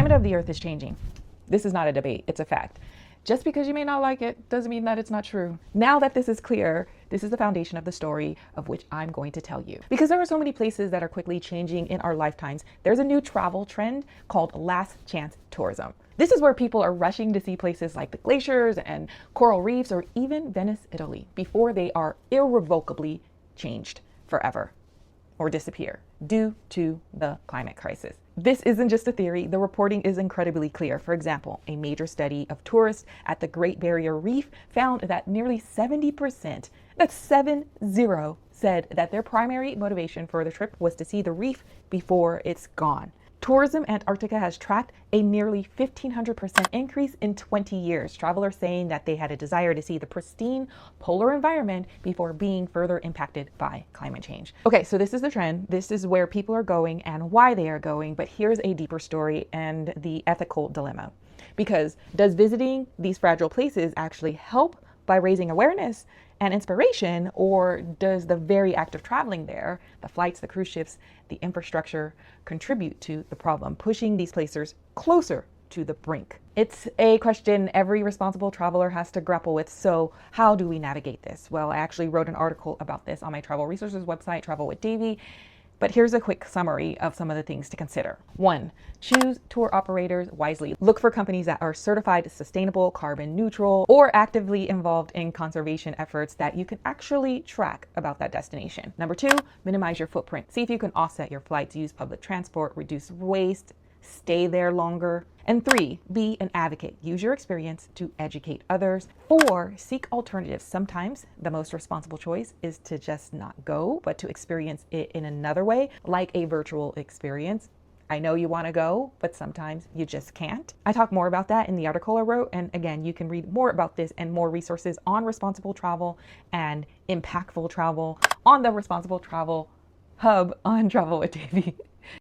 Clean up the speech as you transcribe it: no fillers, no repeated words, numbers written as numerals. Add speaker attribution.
Speaker 1: climate of the earth is changing. This is not a debate, it's a fact. Just because you may not like it doesn't mean that it's not true. Now that this is clear, this is the foundation of the story of which I'm going to tell you. Because there are so many places that are quickly changing in our lifetimes, there's a new travel trend called last chance tourism. This is where people are rushing to see places like the glaciers and coral reefs or even Venice, Italy, before they are irrevocably changed forever or disappear due to the climate crisis. This isn't just a theory, the reporting is incredibly clear. For example, a major study of tourists at the Great Barrier Reef found that nearly 70%, that's 70, said that their primary motivation for the trip was to see the reef before it's gone. Tourism Antarctica has tracked a nearly 1,500% increase in 20 years. Travelers saying that they had a desire to see the pristine polar environment before being further impacted by climate change. Okay, so this is the trend. This is where people are going and why they are going, but here's a deeper story and the ethical dilemma. Because does visiting these fragile places actually help by raising awareness and inspiration, or does the very act of traveling there, the flights, the cruise ships, the infrastructure, contribute to the problem, pushing these places closer to the brink? It's a question every responsible traveler has to grapple with. So how do we navigate this? Well, I actually wrote an article about this on my travel resources website, Travel with Davey. But here's a quick summary of some of the things to consider. 1, choose tour operators wisely. Look for companies that are certified sustainable, carbon neutral, or actively involved in conservation efforts that you can actually track about that destination. Number 2, minimize your footprint. See if you can offset your flights, use public transport, reduce waste, stay there longer. And 3, be an advocate. Use your experience to educate others. 4, seek alternatives. Sometimes the most responsible choice is to just not go, but to experience it in another way, like a virtual experience. I know you want to go, but sometimes you just can't. I talk more about that in the article I wrote. And again, you can read more about this and more resources on responsible travel and impactful travel on the Responsible Travel Hub on Travel with Davey.